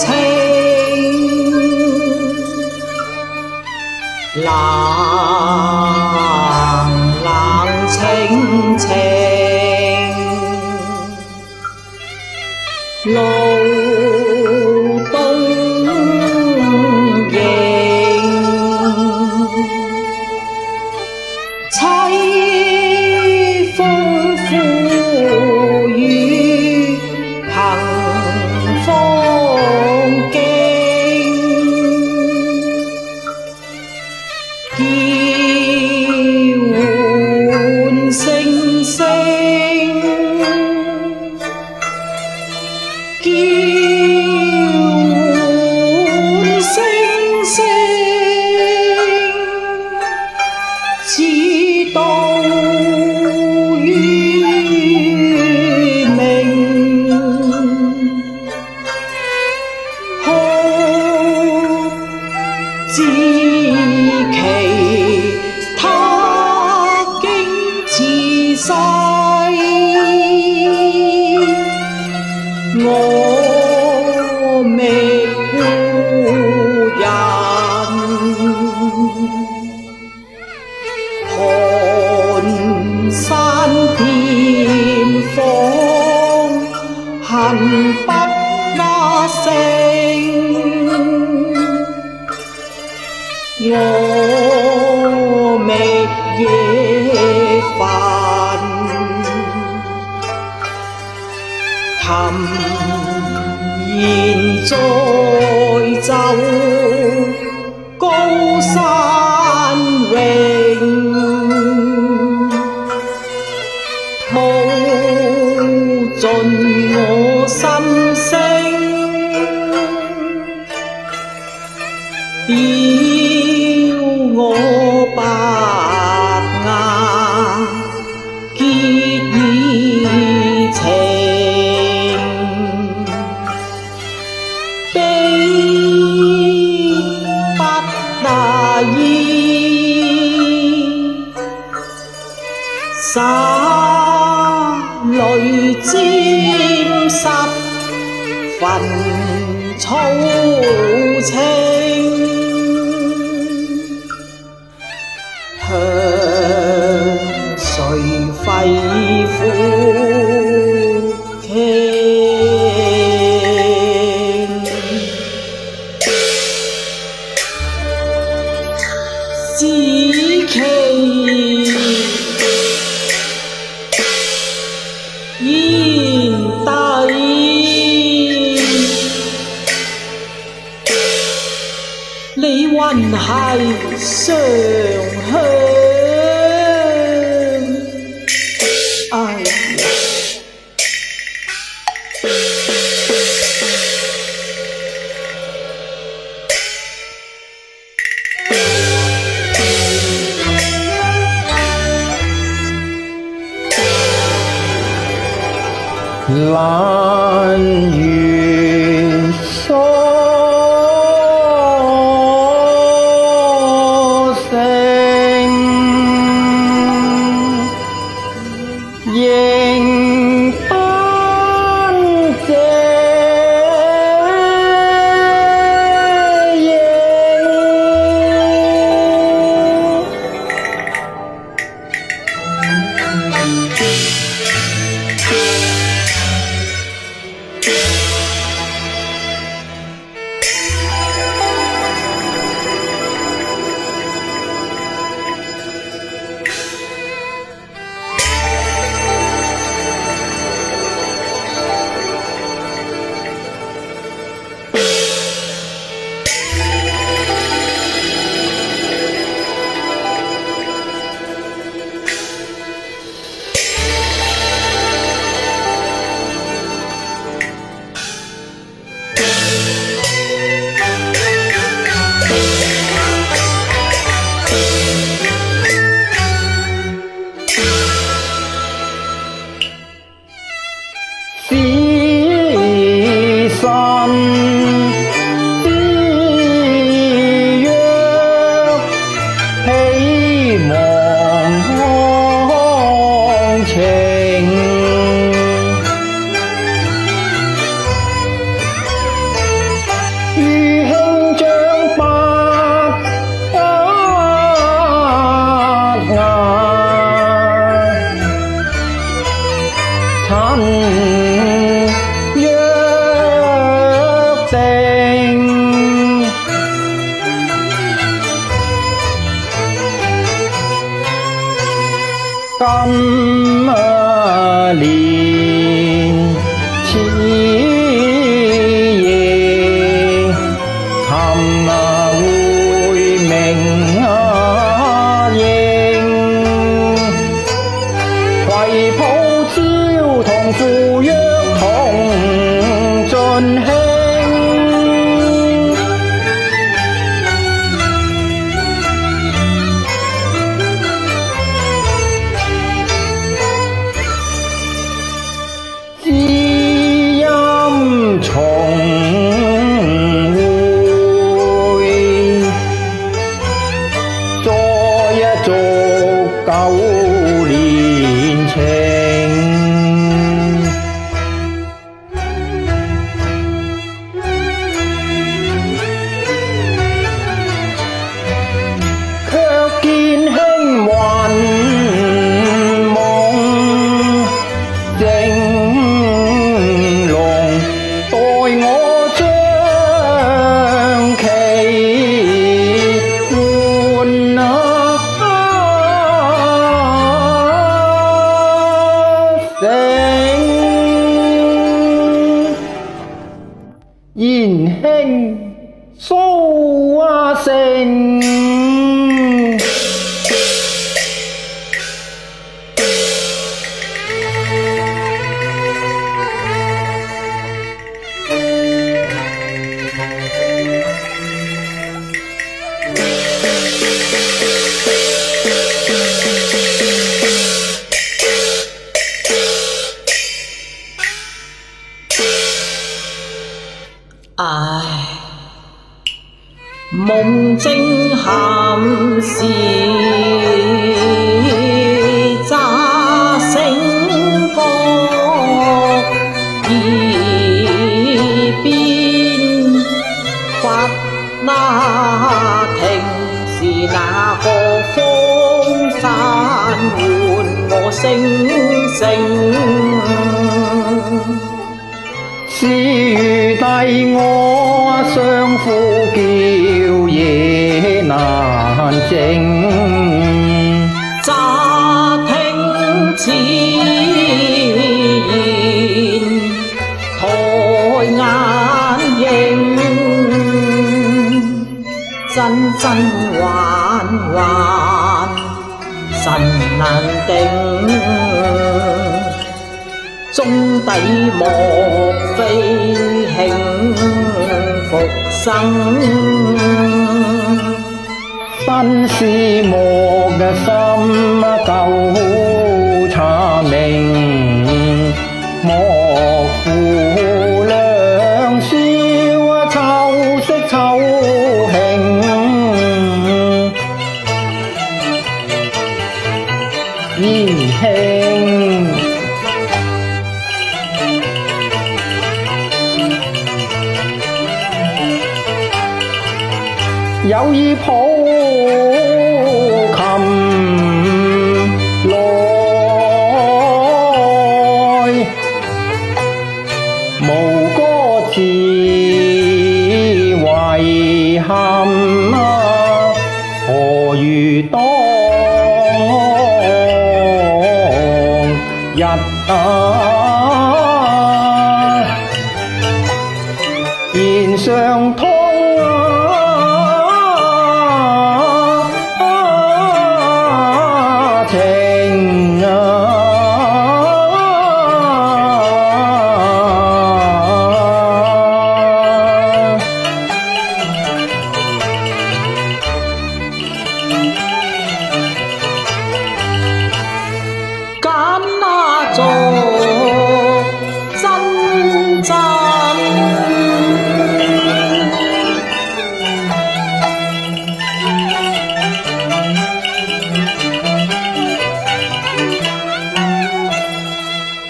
情，冷冷清清，路東影，凄風苦雨憑風景，叫喚星星，叫喚星星，似道於明，哭自其他經自世，我覓故人，寒山遍芳，恨不那成，我覓夜飯，琴弦在奏高山榮，吐盡我心聲，表我白牙結義情，悲不得已，灑淚沾濕焚草青，向誰肺腑傾？只期煙底，你還係尚香。哎呀！蘭園疏聲，仍不謝影。輕蘇城。唉，夢正含時乍醒覺，耳邊發那聽是那個風散喚我聲聲。是弟我相呼叫夜難靜，乍聽此言抬眼認，真真幻幻神難定，中底莫非幸福生？新是我嘅心夠查明，莫負良宵秋色秋興，兒興。有意抱琴來，無歌詞遺憾何如當日弦上通情揀那座真真，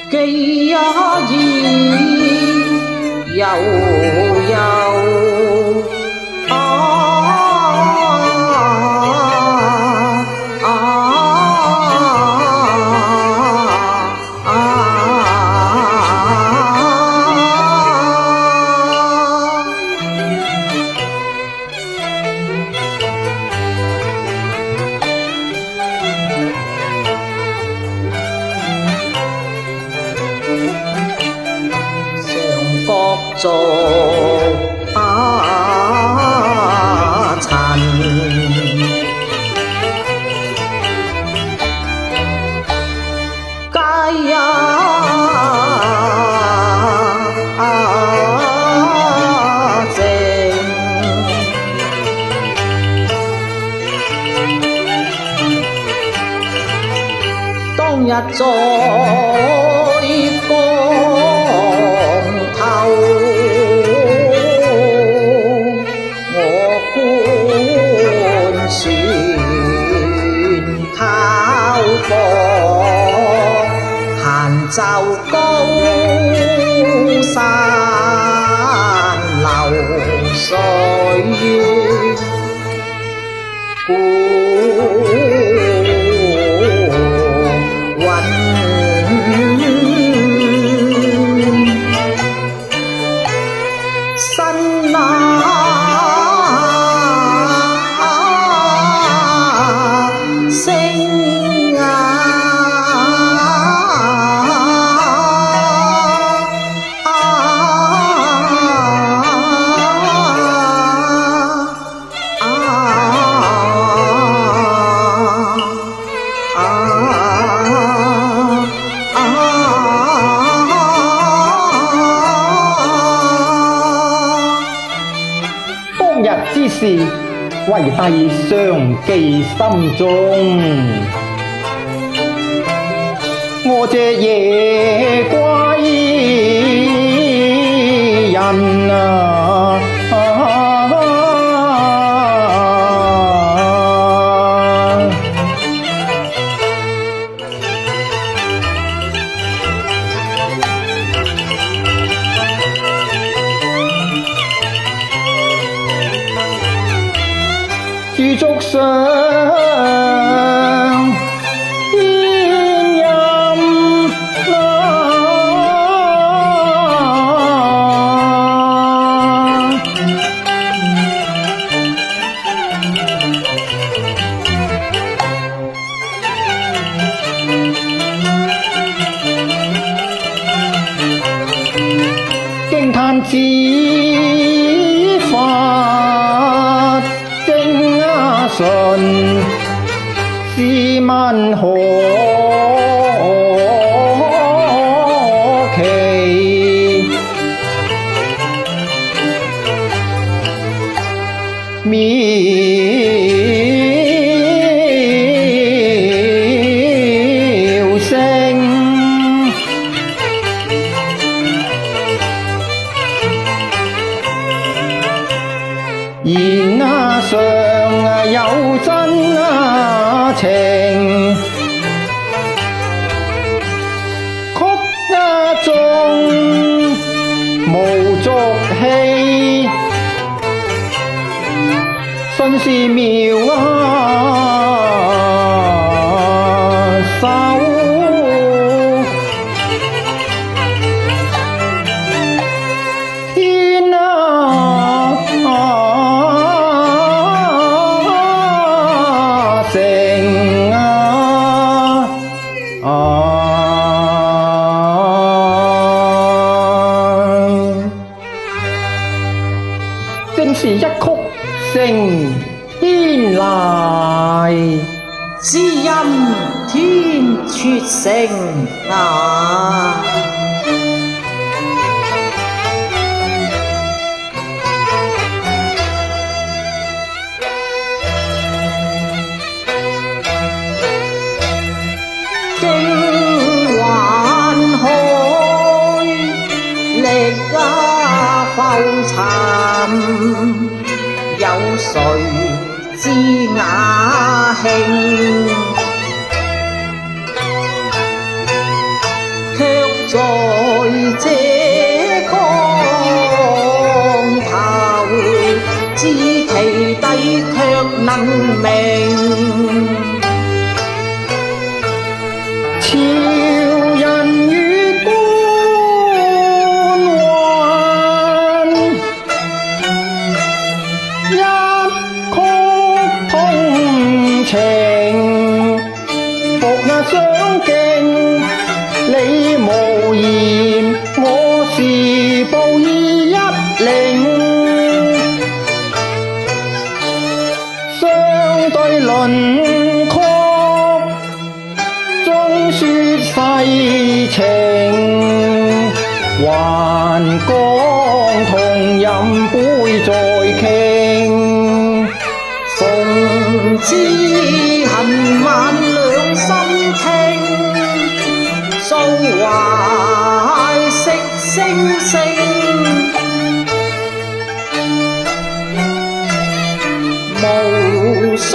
記也已悠悠各做塵，皆也靜，當日在就高山流水，孤雲身聲之事，為弟常記心中。我這夜歸人啊，駐足上天任驚嘆之法順試問何期？妙聲言上有真情，曲中無俗氣，信是妙手。天成正是一曲成天籟，知音天撮成啊！經環海，歷浮沉，有誰知雅興？卻在這江頭，知其底卻能明。潮人與官宦，一曲通情，服相敬，你無言，我是報以一領，相對輪廓說世情，還講同飲杯再傾。逢知恨晚兩心傾，訴懷惜星星。無需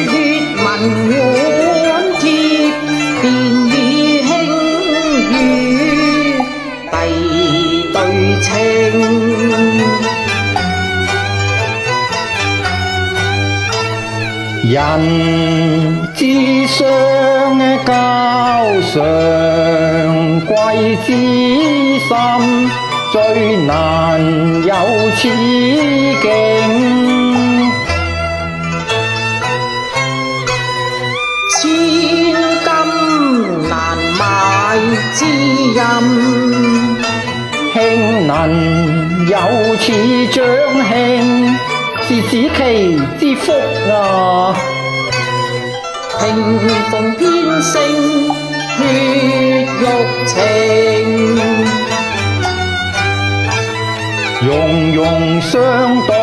血紋碗貼，便已輕語遞對稱。人之相交上貴之心，最難有此境。千金難買知音，卿能有此長兄，是子期之福啊！平逢天性血肉情，融融相對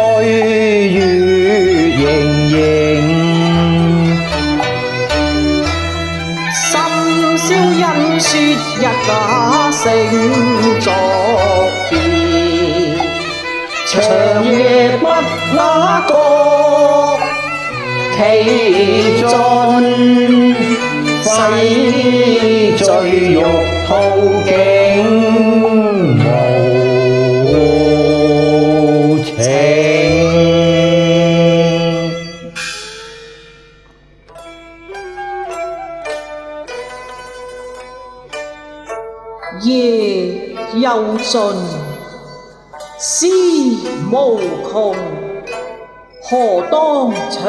說一假聲作別，長夜不那個其盡，揮醉玉兔竟無情。夜又盡，思無窮，何當長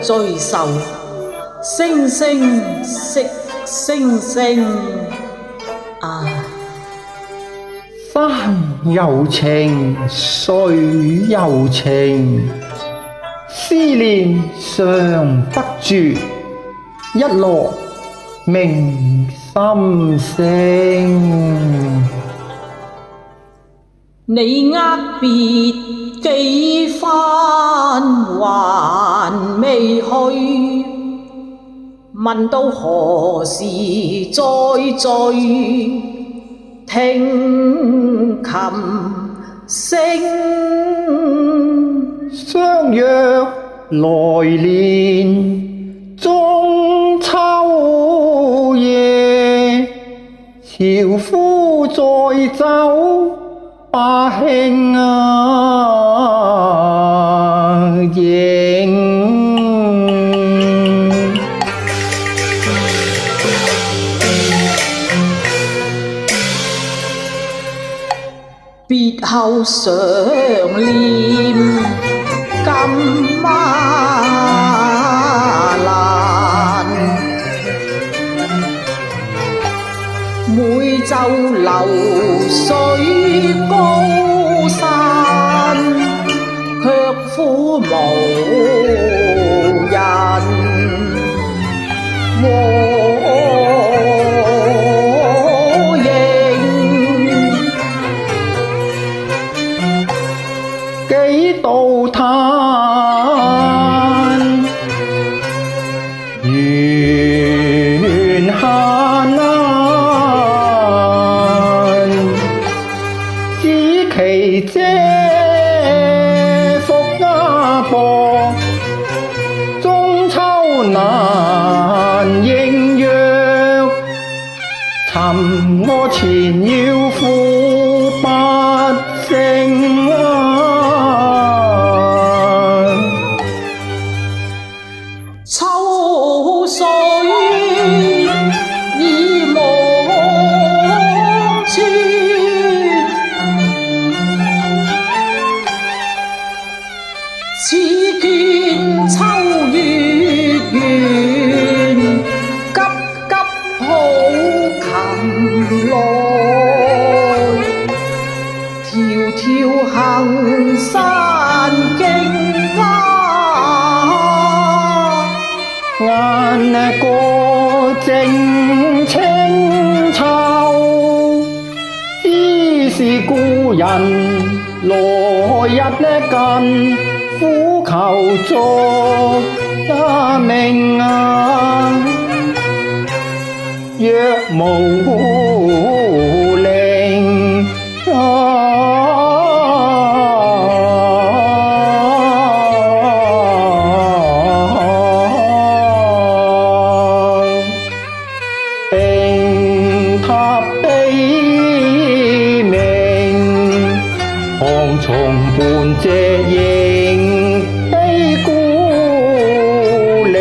聚首？聲聲息聲聲，唉。山有情，水有情，思念常不絕，一落明心聲。你握別幾番還未去，問到何時再聚？聽琴聲，相約來年中秋夜，樵夫載酒把兄迎。別後常念金馬蘭，每晝流水高山，卻苦無人和應。幾度嘆緣限難，只期借福家薄，中秋難應約，尋我前要負不勝。秋水已忘川，此見秋月圓，急急抱琴來，迢迢行山徑。眼過正清秋，知是故人來日近，苦求續得命若無令冰塔悲鳴，蝗蟲伴隻迎悲孤零。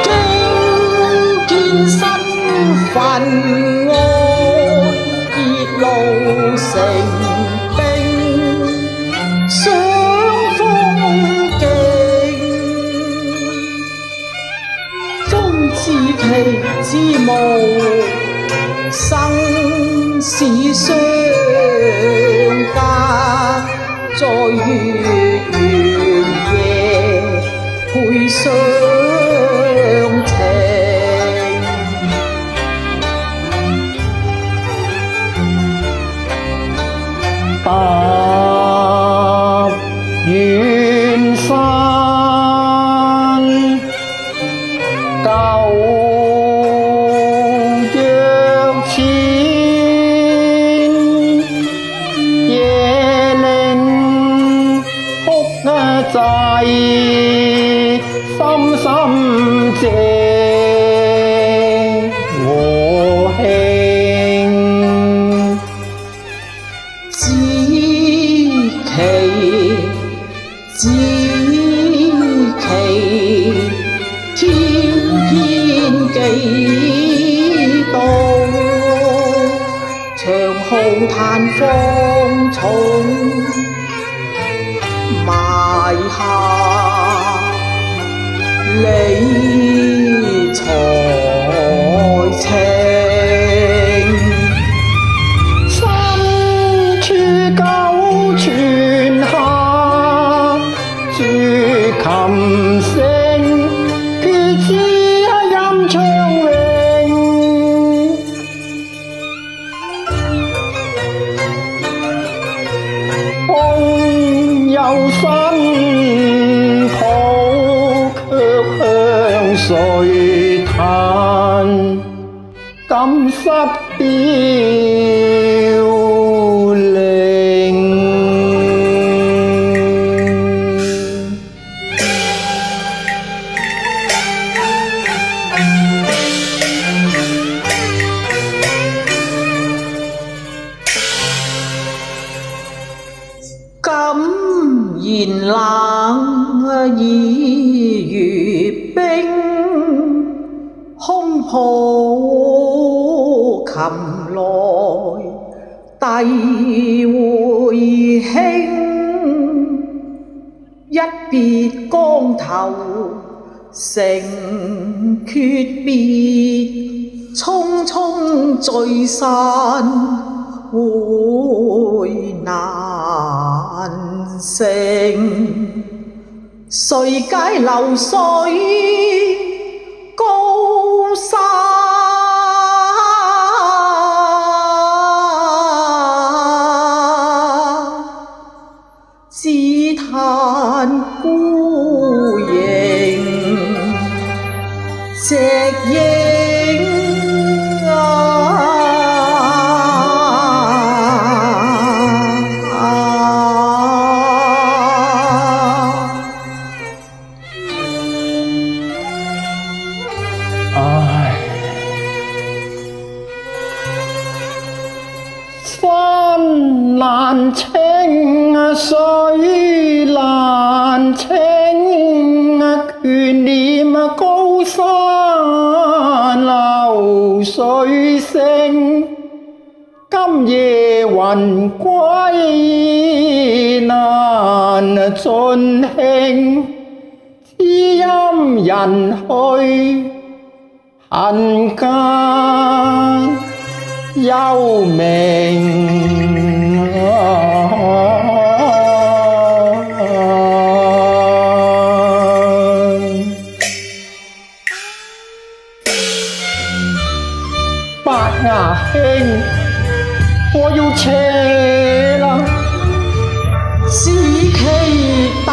驚見新婚愛，結路成冰，想風景。終知其之無生死相隔，在月圓夜配相情。踏遠山舊ใจ深深謝我兄。紫旗，紫旗，挑偏幾度，長號嘆芳草，埋下理財情。琴聲決知音暢榮，夢遊新抱卻向誰嘆，感失凋零。感言冷意如冰，空抱琴來遞回輕，一別江頭成訣別，匆匆聚散會難成，誰解流水高山，只嘆孤影隻影山難清，水難清，眷念高山流水聲。今夜魂歸難盡興，知音人去恨間幽冥。伯牙兄，我要斜啦！紫旗低，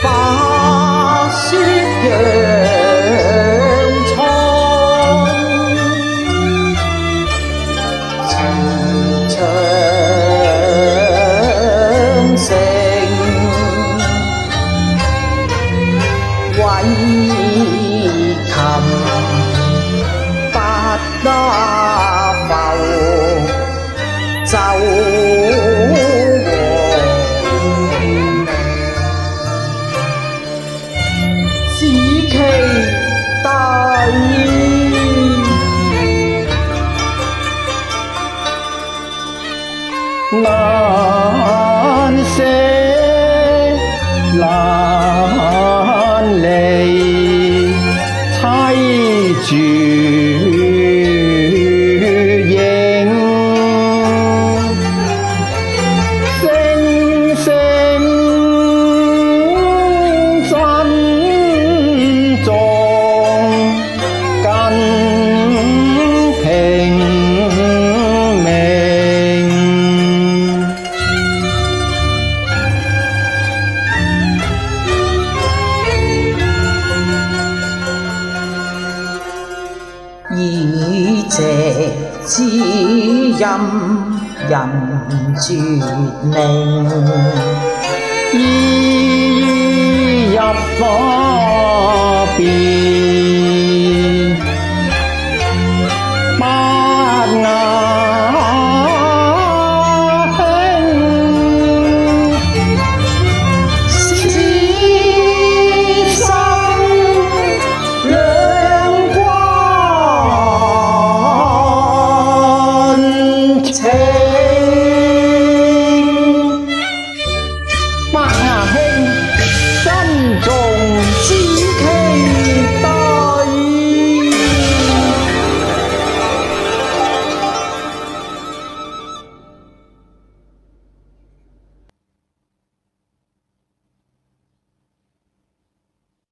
白雪揚春，前長城。為琴不得浮奏和紫旗低，難捨難離妻住影，聲聲珍重更平明。謝知音人絕命，依依入花別。